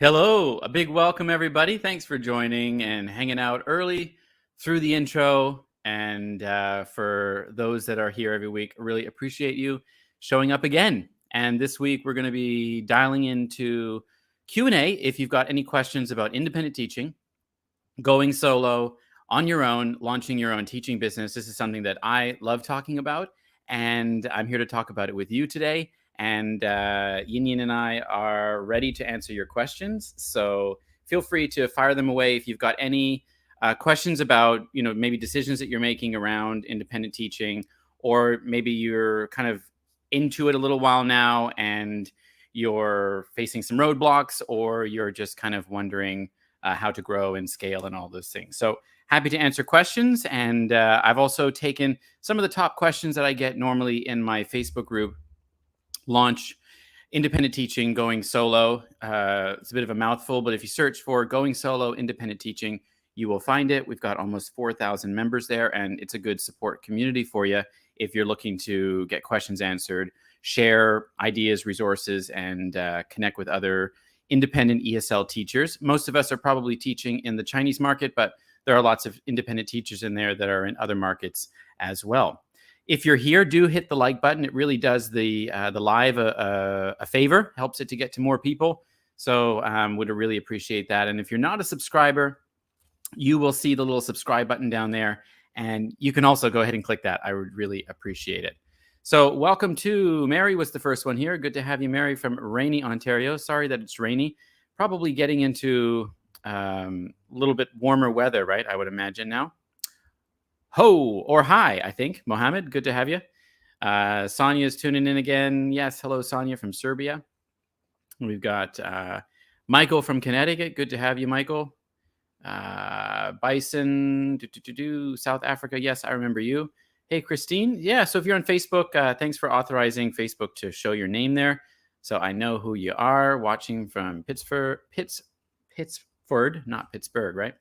Hello, a big welcome, everybody. Thanks for joining and hanging out early through the intro. And for those that are here every week, I really appreciate you showing up again. And this week, we're going to be dialing into Q&A. If you've got any questions about independent teaching, going solo, on your own, launching your own teaching business, this is something that I love talking about. And I'm here to talk about it with you today. And Yin Yin and I are ready to answer your questions. So feel free to fire them away if you've got any questions about, maybe decisions that you're making around independent teaching, or maybe you're kind of into it a little while now and you're facing some roadblocks, or you're just kind of wondering how to grow and scale and all those things. So happy to answer questions. And I've also taken some of the top questions that I get normally in my Facebook group, Launch Independent Teaching Going Solo. It's a bit of a mouthful, but if you search for Going Solo Independent Teaching, you will find it. We've got almost 4,000 members there, and it's a good support community for you if you're looking to get questions answered, share ideas, resources, and connect with other independent ESL teachers. Most of us are probably teaching in the Chinese market, but there are lots of independent teachers in there that are in other markets as well. If you're here, do hit the like button. It really does the live a favor, helps it to get to more people. So would really appreciate that. And if you're not a subscriber, you will see the little subscribe button down there, and you can also go ahead and click that. I would really appreciate it. So welcome to Mary was the first one here. Good to have you, Mary, from rainy Ontario. Sorry that it's rainy. Probably getting into a little bit warmer weather, right? I would imagine now. Ho or hi, I think. Mohammed, good to have you. Sonia's tuning in again. Yes, hello, Sonia from Serbia. We've got Michael from Connecticut. Good to have you, Michael. Bison, South Africa. Yes, I remember you. Hey, Christine. Yeah, so if you're on Facebook, thanks for authorizing Facebook to show your name there. So I know who you are, watching from Pittsford, not Pittsburgh, right?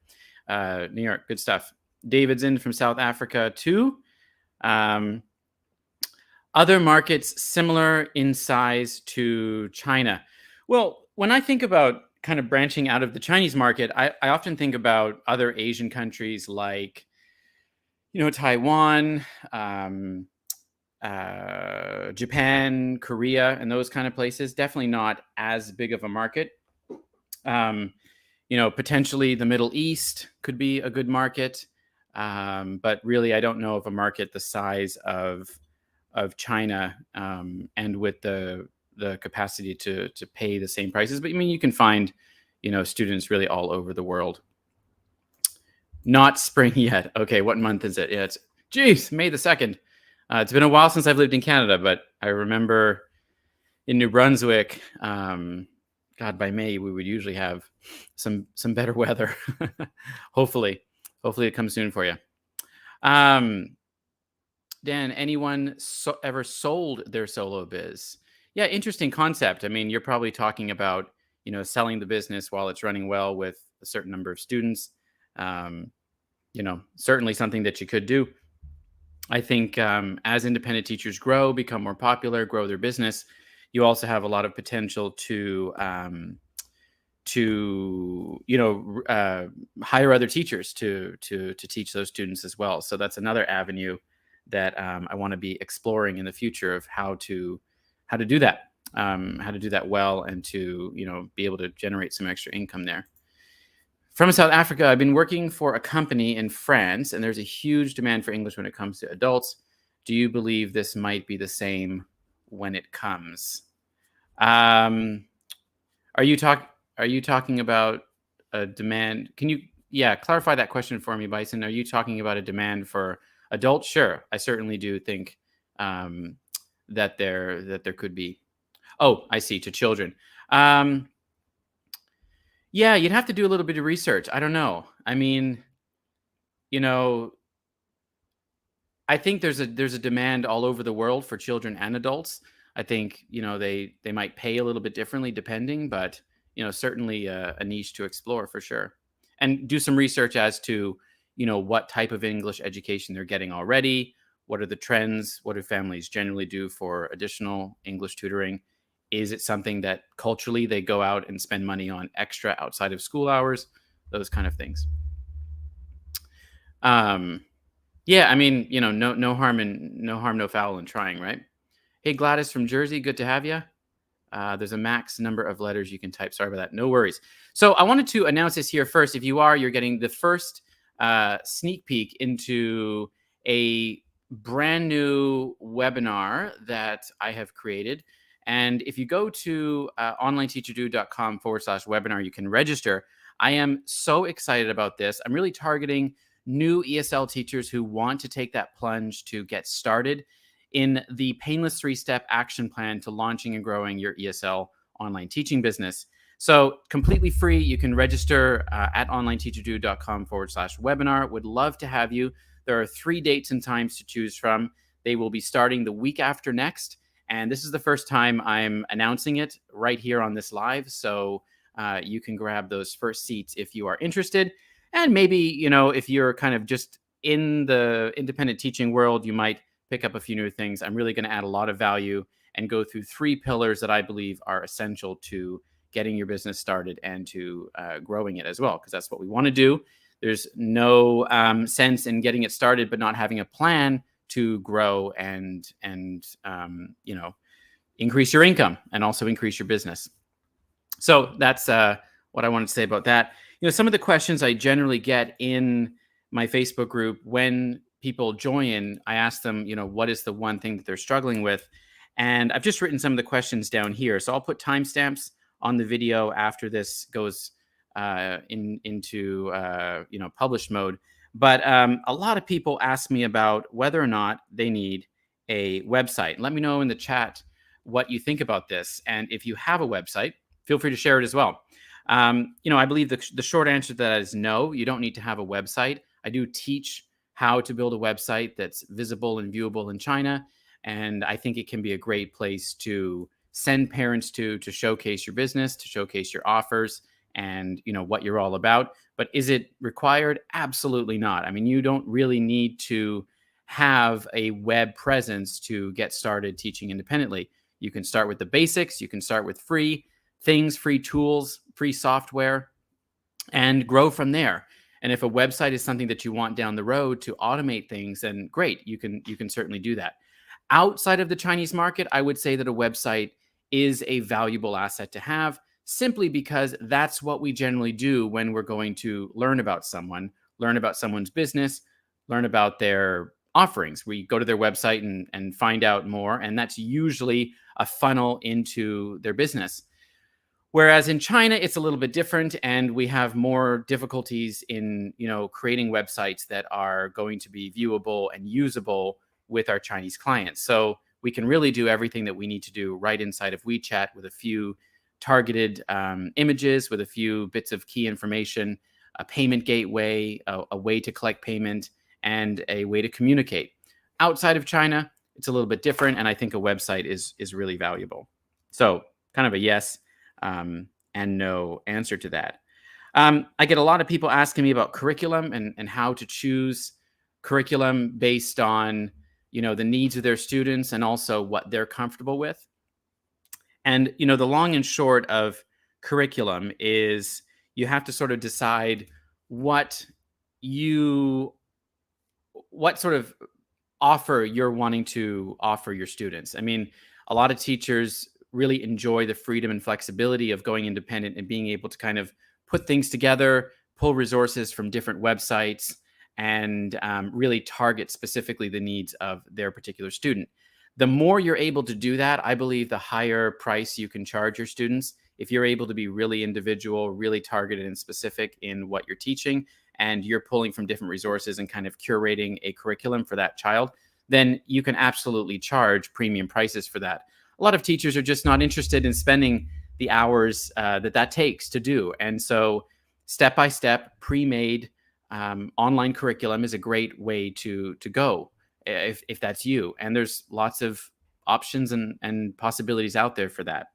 New York, good stuff. David's in from South Africa too. Other markets similar in size to China. Well, when I think about kind of branching out of the Chinese market, I often think about other Asian countries like, Taiwan, Japan, Korea, and those kind of places. Definitely not as big of a market. Potentially the Middle East could be a good market. But really, I don't know of a market the size of China, and with the capacity to pay the same prices. But I mean, you can find, students really all over the world. Not spring yet. Okay, what month is it? Yeah, it's May the 2nd. It's been a while since I've lived in Canada, but I remember in New Brunswick, God, by May we would usually have some better weather. Hopefully it comes soon for you. Dan, anyone ever sold their solo biz? Yeah, interesting concept. I mean, you're probably talking about, selling the business while it's running well with a certain number of students. Certainly something that you could do. I think as independent teachers become more popular, grow their business, you also have a lot of potential to hire other teachers to teach those students as well. So that's another avenue that I want to be exploring in the future of how to do that, well, and to be able to generate some extra income there. From South Africa, I've been working for a company in France, and there's a huge demand for English when it comes to adults. Do you believe this might be the same when it comes? Are you talking about a demand? Can you clarify that question for me, Bison? Are you talking about a demand for adults? Sure, I certainly do think that there could be. Oh, I see, to children. Yeah, you'd have to do a little bit of research. I don't know. I mean, I think there's a demand all over the world for children and adults. I think, they might pay a little bit differently depending, but, certainly a niche to explore for sure. And do some research as to, what type of English education they're getting already. What are the trends? What do families generally do for additional English tutoring? Is it something that culturally they go out and spend money on extra outside of school hours? Those kind of things. Um, yeah, I mean, no harm no foul in trying, right? Hey, Gladys from Jersey, good to have you. There's a max number of letters you can type. Sorry about that. No worries. So I wanted to announce this here first. If you're getting the first sneak peek into a brand new webinar that I have created. And if you go to onlineteacherdo.com/webinar, you can register. I am so excited about this. I'm really targeting new ESL teachers who want to take that plunge to get started in the painless 3-step action plan to launching and growing your ESL online teaching business. So completely free. You can register at onlineteacherdo.com/webinar. Would love to have you. There are 3 dates and times to choose from. They will be starting the week after next. And this is the first time I'm announcing it right here on this live. So you can grab those first seats if you are interested. And maybe, if you're kind of just in the independent teaching world, you might pick up a few new things. I'm really going to add a lot of value and go through 3 pillars that I believe are essential to getting your business started and to growing it as well, because that's what we want to do. There's no sense in getting it started but not having a plan to grow and increase your income and also increase your business. So that's what I wanted to say about that. Some of the questions I generally get in my Facebook group when people join, I ask them, what is the one thing that they're struggling with? And I've just written some of the questions down here. So I'll put timestamps on the video after this goes into published mode. But a lot of people ask me about whether or not they need a website. Let me know in the chat what you think about this. And if you have a website, feel free to share it as well. I believe the short answer to that is no, you don't need to have a website. I do teach how to build a website that's visible and viewable in China. And I think it can be a great place to send parents to showcase your business, to showcase your offers and what you're all about. But is it required? Absolutely not. I mean, you don't really need to have a web presence to get started teaching independently. You can start with the basics. You can start with free things, free tools, free software, and grow from there. And if a website is something that you want down the road to automate things, then great, you can certainly do that. Outside of the Chinese market, I would say that a website is a valuable asset to have, simply because that's what we generally do when we're going to learn about someone's business, learn about their offerings. We go to their website and find out more, and that's usually a funnel into their business. Whereas in China, it's a little bit different, and we have more difficulties in, creating websites that are going to be viewable and usable with our Chinese clients. So we can really do everything that we need to do right inside of WeChat with a few targeted images, with a few bits of key information, a payment gateway, a way to collect payment, and a way to communicate. Outside of China, it's a little bit different, and I think a website is really valuable. So kind of a yes and no answer to that. I get a lot of people asking me about curriculum and how to choose curriculum based on the needs of their students and also what they're comfortable with. And the long and short of curriculum is you have to sort of decide what sort of offer you're wanting to offer your students. I mean, a lot of teachers really enjoy the freedom and flexibility of going independent and being able to kind of put things together, pull resources from different websites, and really target specifically the needs of their particular student. The more you're able to do that, I believe the higher price you can charge your students. If you're able to be really individual, really targeted and specific in what you're teaching, and you're pulling from different resources and kind of curating a curriculum for that child, then you can absolutely charge premium prices for that. A lot of teachers are just not interested in spending the hours that takes to do. And so step-by-step, pre-made online curriculum is a great way to go if that's you. And there's lots of options and possibilities out there for that.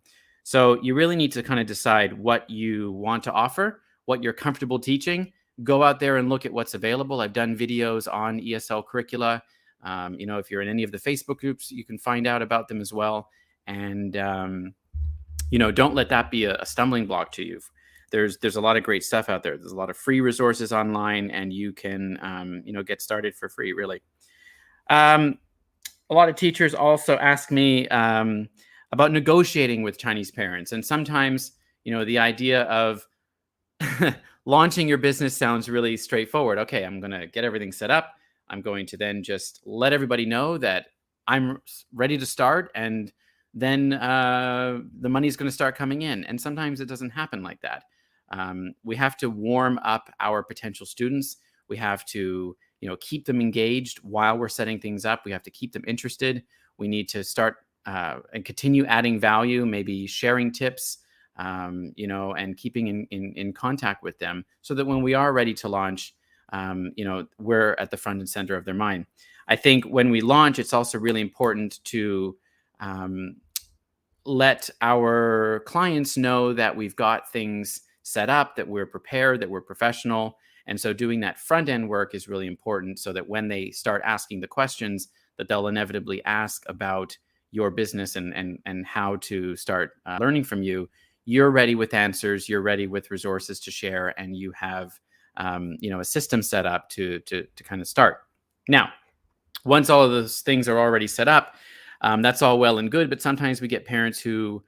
So you really need to kind of decide what you want to offer, what you're comfortable teaching. Go out there and look at what's available. I've done videos on ESL curricula. If you're in any of the Facebook groups, you can find out about them as well. And don't let that be a stumbling block to you. There's a lot of great stuff out there. There's a lot of free resources online, and you can get started for free, really. A lot of teachers also ask me about negotiating with Chinese parents, and sometimes the idea of launching your business sounds really straightforward. Okay, I'm going to get everything set up. I'm going to then just let everybody know that I'm ready to start, and then the money is going to start coming in. And sometimes it doesn't happen like that. We have to warm up our potential students. We have to keep them engaged while we're setting things up. We have to keep them interested. We need to start and continue adding value, maybe sharing tips, and keeping in contact with them, so that when we are ready to launch, we're at the front and center of their mind. I think when we launch, it's also really important to let our clients know that we've got things set up, that we're prepared, that we're professional. And so doing that front end work is really important, so that when they start asking the questions that they'll inevitably ask about your business and how to start learning from you, you're ready with answers, you're ready with resources to share, and you have a system set up to kind of start. Now, once all of those things are already set up, that's all well and good, but sometimes we get parents who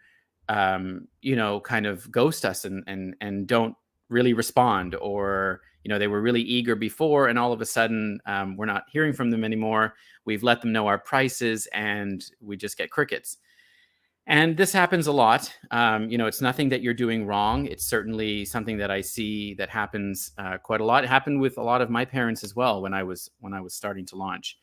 kind of ghost us and don't really respond, or they were really eager before, and all of a sudden we're not hearing from them anymore. We've let them know our prices, and we just get crickets. And this happens a lot. It's nothing that you're doing wrong. It's certainly something that I see that happens quite a lot. It happened with a lot of my parents as well when I was starting to launch.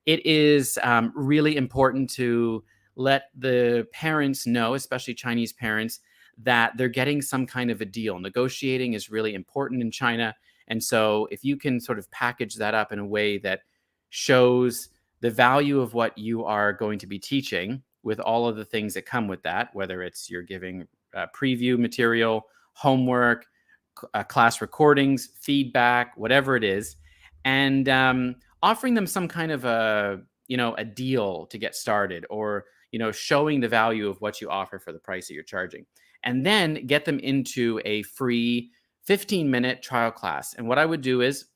It is really important to let the parents know, especially Chinese parents, that they're getting some kind of a deal. Negotiating is really important in China. And so if you can sort of package that up in a way that shows the value of what you are going to be teaching, with all of the things that come with that, whether it's you're giving preview material, homework, class recordings, feedback, whatever it is, and offering them some kind of a deal to get started, or showing the value of what you offer for the price that you're charging, and then get them into a free 15-minute trial class. And what I would do is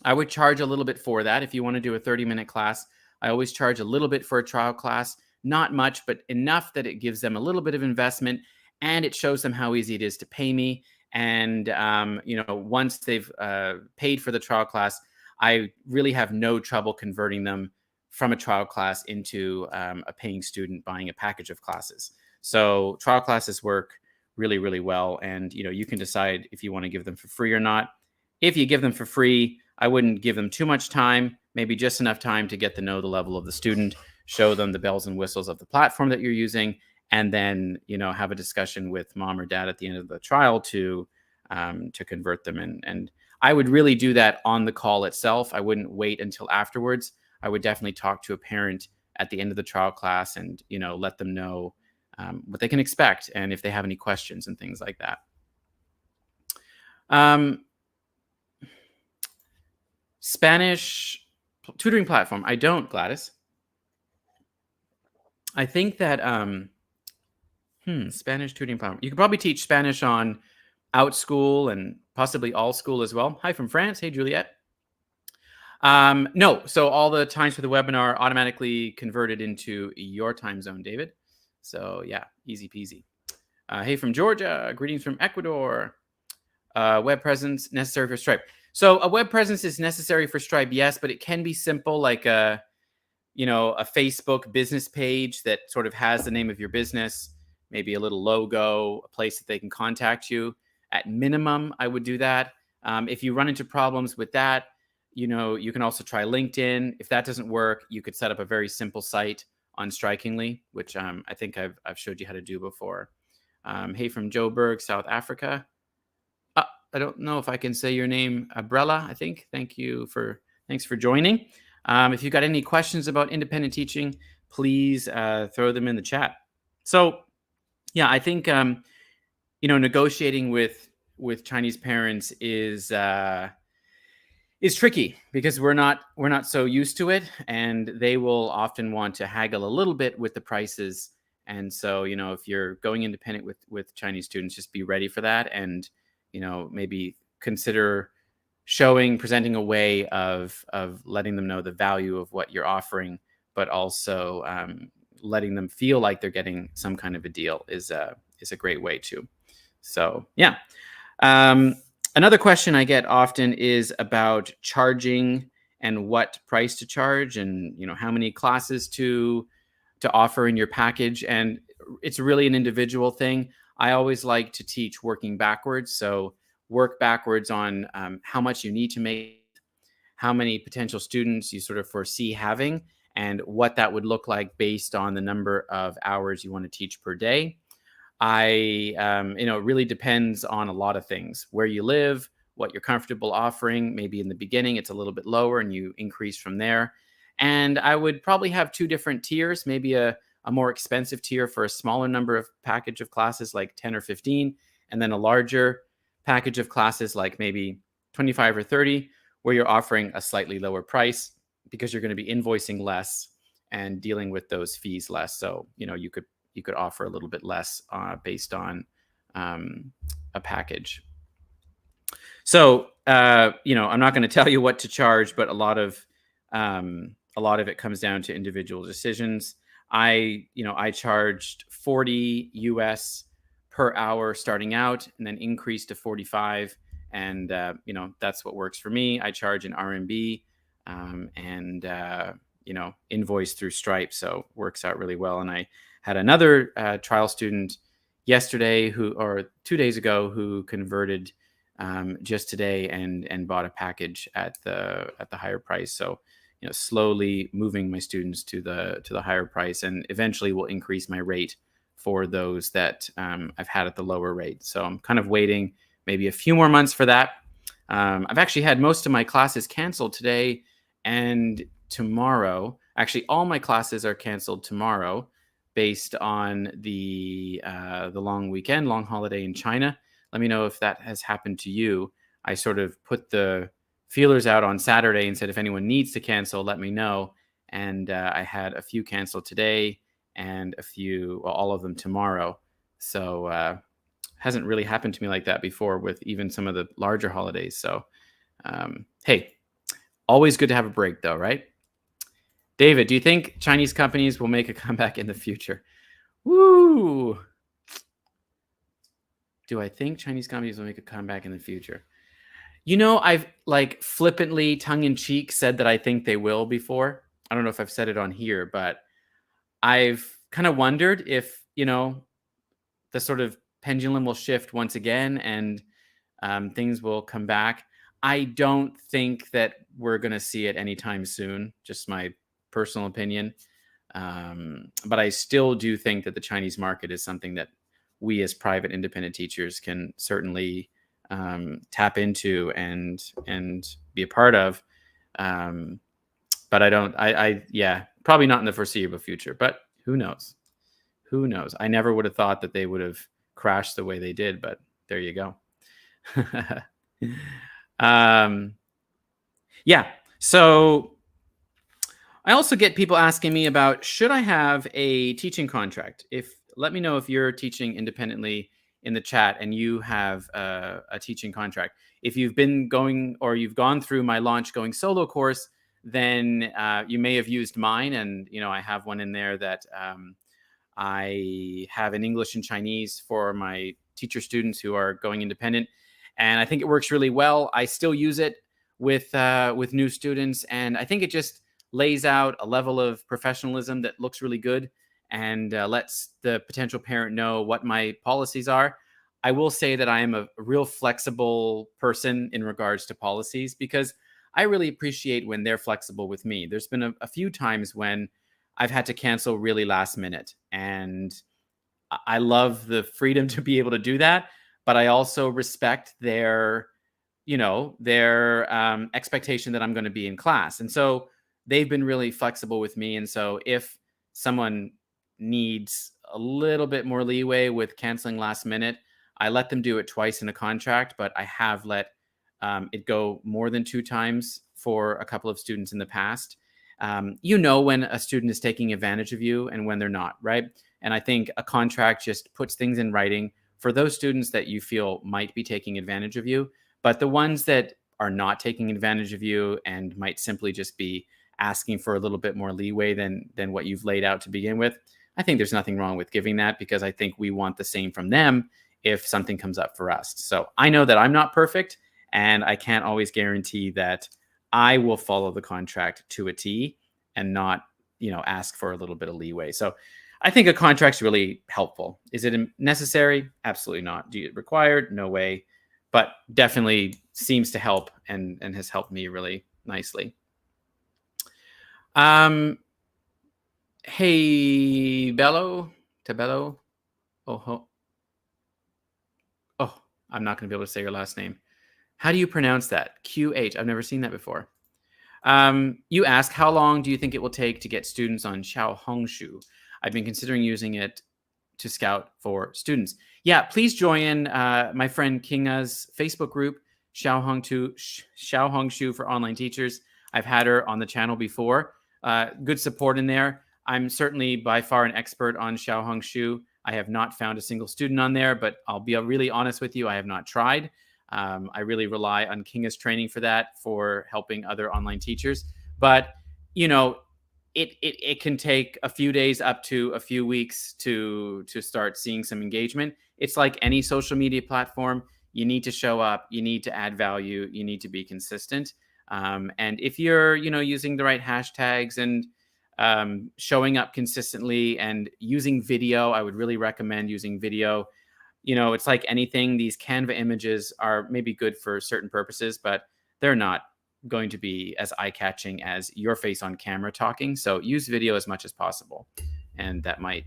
I would charge a little bit for that. If you want to do a 30-minute class, I always charge a little bit for a trial class. Not much, but enough that it gives them a little bit of investment, and it shows them how easy it is to pay me. And once they've paid for the trial class, I really have no trouble converting them from a trial class into a paying student buying a package of classes. So trial classes work really, really well, and you can decide if you want to give them for free or not. If you give them for free, I wouldn't give them too much time, maybe just enough time to get to know the level of the student, show them the bells and whistles of the platform that you're using, and then have a discussion with mom or dad at the end of the trial to convert them. And I would really do that on the call itself. I wouldn't wait until afterwards. I would definitely talk to a parent at the end of the trial class and let them know what they can expect, and if they have any questions and things like that. Spanish tutoring platform. I don't, Gladys. I think that Spanish tutoring platform. You could probably teach Spanish on OutSchool and possibly AllSchool as well. Hi from France. Hey, Juliet. No, so all the times for the webinar automatically converted into your time zone, David. So yeah, easy peasy. Hey from Georgia. Greetings from Ecuador. Web presence necessary for Stripe. So a web presence is necessary for Stripe, yes, but it can be simple, like a Facebook business page that sort of has the name of your business, maybe a little logo, a place that they can contact you. At minimum, I would do that. If you run into problems with that, you can also try LinkedIn. If that doesn't work, you could set up a very simple site on Strikingly, which I think I've showed you how to do before. Hey from Joburg, South Africa. I don't know if I can say your name, Abrella, I think. Thanks for joining. If you've got any questions about independent teaching, please throw them in the chat. So yeah, I think negotiating with Chinese parents is tricky, because we're not so used to it, and they will often want to haggle a little bit with the prices. And so, if you're going independent with Chinese students, just be ready for that, and maybe consider presenting a way of letting them know the value of what you're offering, but also letting them feel like they're getting some kind of a deal is a great way too. So yeah. Another question I get often is about charging and what price to charge, and how many classes to offer in your package. And it's really an individual thing. I always like to teach working backwards. So work backwards on how much you need to make, how many potential students you sort of foresee having, and what that would look like based on the number of hours you want to teach per day. It really depends on a lot of things: where you live, what you're comfortable offering. Maybe in the beginning, it's a little bit lower and you increase from there. And I would probably have two different tiers, maybe a more expensive tier for a smaller number of package of classes, like 10 or 15, and then a larger package of classes, like maybe 25 or 30, where you're offering a slightly lower price because you're going to be invoicing less and dealing with those fees less. So, you could offer a little bit less based on a package. So, I'm not going to tell you what to charge, but a lot of it comes down to individual decisions. I charged 40 US per hour starting out, and then increased to 45. And, that's what works for me. I charge in RMB, and, invoice through Stripe. So works out really well. And I had another trial student yesterday or 2 days ago who converted just today and bought a package at the higher price. So, slowly moving my students to the higher price, and eventually will increase my rate for those that I've had at the lower rate. So I'm kind of waiting maybe a few more months for that. I've actually had most of my classes canceled today and tomorrow. Actually, all my classes are canceled tomorrow based on the long holiday in China. Let me know if that has happened to you. I sort of put the feelers out on Saturday and said, if anyone needs to cancel, let me know. And I had a few cancel today and all of them tomorrow. So hasn't really happened to me like that before with even some of the larger holidays. So hey, always good to have a break though, right? David, do you think Chinese companies will make a comeback in the future? Woo! Do I think Chinese companies will make a comeback in the future? I've flippantly, tongue-in-cheek said that I think they will before. I don't know if I've said it on here, but I've kind of wondered if, the sort of pendulum will shift once again and things will come back. I don't think that we're going to see it anytime soon, just my personal opinion. But I still do think that the Chinese market is something that we as private independent teachers can certainly tap into and be a part of. But probably not in the foreseeable future, but who knows? Who knows? I never would have thought that they would have crashed the way they did, but there you go. So I also get people asking me about, should I have a teaching contract? Let me know if you're teaching independently in the chat and you have a teaching contract. If you've been going or you've gone through my Launch Going Solo course, then you may have used mine. And, I have one in there that I have in English and Chinese for my teacher students who are going independent. And I think it works really well. I still use it with new students. And I think it just lays out a level of professionalism that looks really good and lets the potential parent know what my policies are. I will say that I am a real flexible person in regards to policies, because I really appreciate when they're flexible with me. There's been a few times when I've had to cancel really last minute, and I love the freedom to be able to do that. But I also respect their expectation that I'm going to be in class. And so they've been really flexible with me. And so if someone needs a little bit more leeway with canceling last minute, I let them do it twice in a contract, but I have let it go more than 2 times for a couple of students in the past. When a student is taking advantage of you and when they're not, right? And I think a contract just puts things in writing for those students that you feel might be taking advantage of you. But the ones that are not taking advantage of you and might simply just be asking for a little bit more leeway than what you've laid out to begin with, I think there's nothing wrong with giving that, because I think we want the same from them if something comes up for us. So I know that I'm not perfect, and I can't always guarantee that I will follow the contract to a T and not, ask for a little bit of leeway. So I think a contract's really helpful. Is it necessary? Absolutely not. Do you required? No way. But definitely seems to help and has helped me really nicely. Hey, Tabello. Oh, I'm not going to be able to say your last name. How do you pronounce that? QH. I've never seen that before. You ask, how long do you think it will take to get students on Xiaohongshu? I've been considering using it to scout for students. Yeah, please join my friend Kinga's Facebook group, Xiaohongshu for Online Teachers. I've had her on the channel before. Good support in there. I'm certainly by far an expert on Xiaohongshu. I have not found a single student on there, but I'll be really honest with you, I have not tried. I really rely on Kinga's training for that, for helping other online teachers. But, it can take a few days up to a few weeks to start seeing some engagement. It's like any social media platform. You need to show up. You need to add value. You need to be consistent. And if you're, using the right hashtags and showing up consistently and using video, I would really recommend using video. It's like anything. These Canva images are maybe good for certain purposes, but they're not going to be as eye-catching as your face on camera talking. So use video as much as possible. And that might,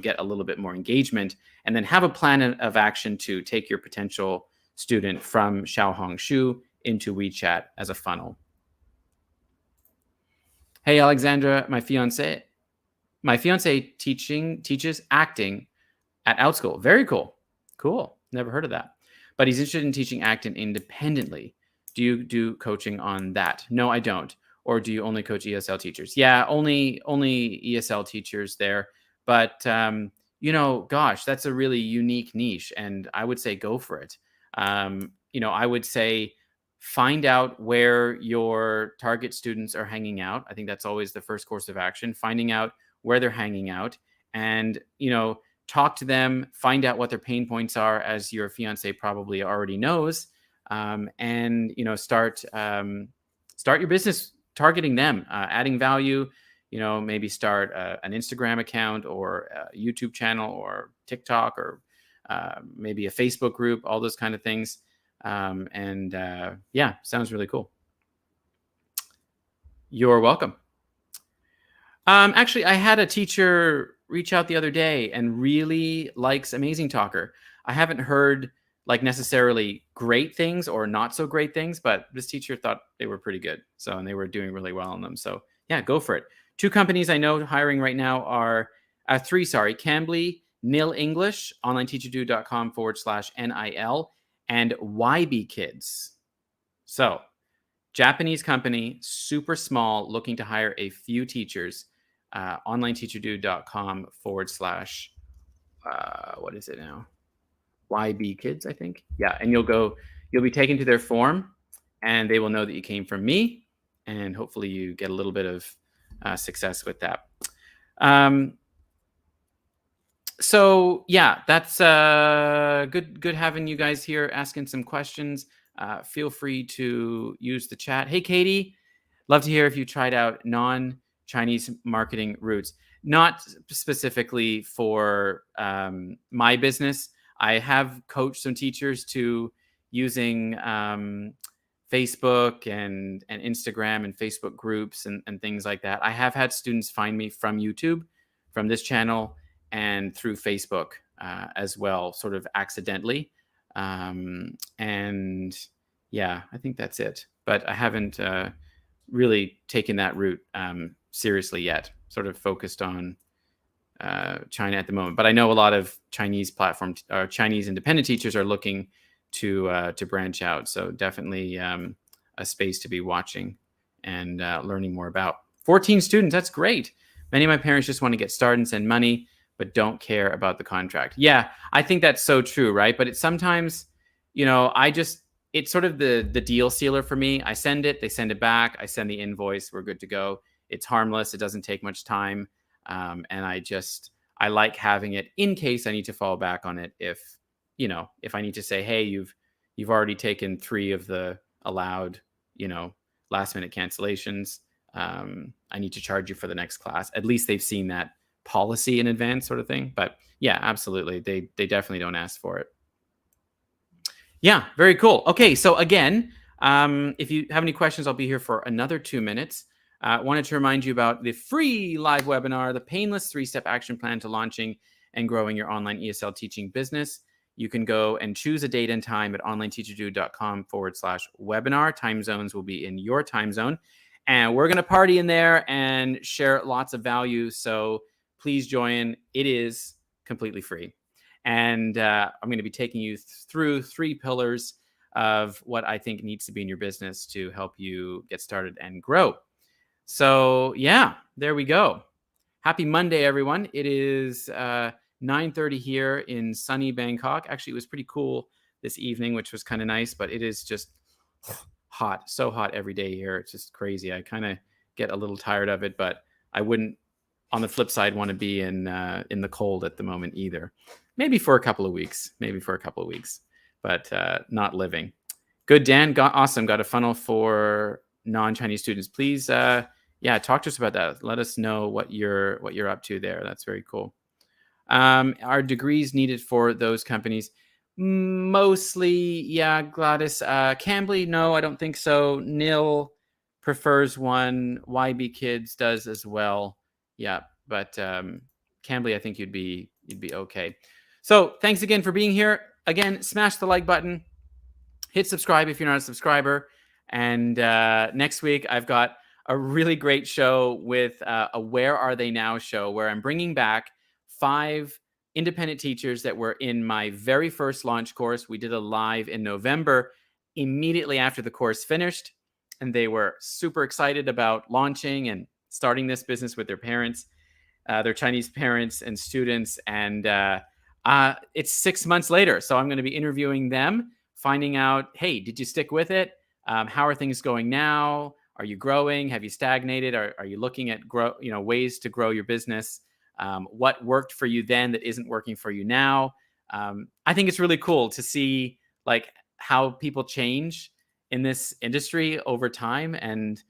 get a little bit more engagement. And then have a plan of action to take your potential student from Xiaohongshu into WeChat as a funnel. Hey, Alexandra, my fiance teaches acting at Outschool. Very cool. Cool. Never heard of that. But he's interested in teaching acting independently. Do you do coaching on that? No, I don't. Or do you only coach ESL teachers? Yeah, only ESL teachers there. But, gosh, that's a really unique niche. And I would say go for it. I would say find out where your target students are hanging out. I think that's always the first course of action, finding out where they're hanging out and, talk to them, find out what their pain points are, as your fiance probably already knows, and start your business targeting them, adding value. Maybe start an Instagram account or a YouTube channel or TikTok or maybe a Facebook group, all those kind of things. Yeah, sounds really cool. You're welcome. Actually, I had a teacher reach out the other day and really likes Amazing Talker. I haven't heard necessarily great things or not so great things, but this teacher thought they were pretty good. So, and they were doing really well on them. So yeah, go for it. 2 companies I know hiring right now are 3, Cambly, Nil English, onlineteacherdude.com/NIL, and YB Kids. So Japanese company, super small, looking to hire a few teachers. onlineteacherdude.com/ what is it now? YB Kids, I think. Yeah. And you'll be taken to their form and they will know that you came from me, and hopefully you get a little bit of success with that. So yeah, that's good having you guys here asking some questions. Feel free to use the chat. Hey, Katie, love to hear if you tried out non-Chinese marketing routes. Not specifically for my business. I have coached some teachers to using Facebook and Instagram and Facebook groups and things like that. I have had students find me from YouTube, from this channel, and through Facebook as well, sort of accidentally. And yeah, I think that's it. But I haven't really taken that route seriously yet, sort of focused on China at the moment. But I know a lot of Chinese Chinese independent teachers are looking to branch out. So definitely a space to be watching and learning more about. 14 students, that's great. Many of my parents just want to get started and send money, but don't care about the contract. Yeah, I think that's so true, right? But it's sometimes, it's sort of the deal sealer for me. I send it, they send it back, I send the invoice, we're good to go. It's harmless, it doesn't take much time, and I like having it in case I need to fall back on it if I need to say, hey, you've already taken 3 of the allowed, last minute cancellations. I need to charge you for the next class. At least they've seen that policy in advance, sort of thing. But yeah, absolutely. They definitely don't ask for it. Yeah, very cool. Okay, so again, if you have any questions, I'll be here for another 2 minutes. Wanted to remind you about the free live webinar, the painless 3-step action plan to launching and growing your online ESL teaching business. You can go and choose a date and time at onlineteacherdude.com/webinar. Time zones will be in your time zone. And we're going to party in there and share lots of value. So please join. It is completely free. And I'm going to be taking you through 3 pillars of what I think needs to be in your business to help you get started and grow. So yeah, there we go. Happy Monday, everyone. It is 9:30 here in sunny Bangkok. Actually, it was pretty cool this evening, which was kind of nice, but it is just hot, so hot every day here. It's just crazy. I kind of get a little tired of it, but I wouldn't, on the flip side, want to be in the cold at the moment either. Maybe for a couple of weeks, but not living. Good, Dan. Awesome. Got a funnel for non-Chinese students. Please, talk to us about that. Let us know what you're up to there. That's very cool. Are degrees needed for those companies? Mostly, yeah, Gladys. Cambly, no, I don't think so. Nil prefers one. YB Kids does as well. Yeah, but Cambly, I think you'd be okay. So thanks again for being here. Again, smash the like button. Hit subscribe if you're not a subscriber. And next week, I've got a really great show with a Where Are They Now show where I'm bringing back 5 independent teachers that were in my very first launch course. We did a live in November, immediately after the course finished, and they were super excited about launching and starting this business with their parents, their Chinese parents and students. And it's 6 months later, so I'm going to be interviewing them, finding out, hey, did you stick with it? How are things going now? Are you growing? Have you stagnated? Are you looking at ways to grow your business? What worked for you then that isn't working for you now? I think it's really cool to see like how people change in this industry over time, and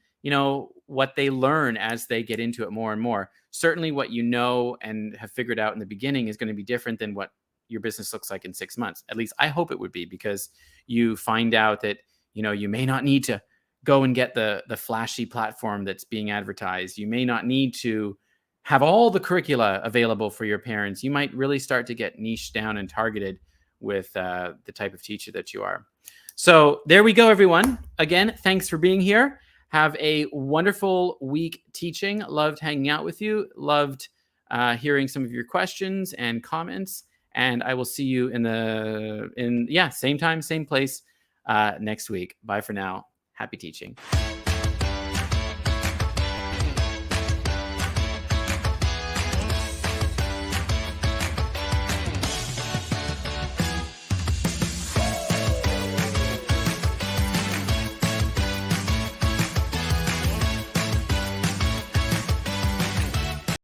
what they learn as they get into it more and more. Certainly what you know and have figured out in the beginning is going to be different than what your business looks like in 6 months. At least I hope it would be, because you find out that you may not need to go and get the flashy platform that's being advertised. You may not need to have all the curricula available for your parents. You might really start to get niched down and targeted with the type of teacher that you are. So there we go, everyone. Again, thanks for being here. Have a wonderful week teaching. Loved hanging out with you. Loved hearing some of your questions and comments. And I will see you in same time, same place next week. Bye for now. Happy teaching.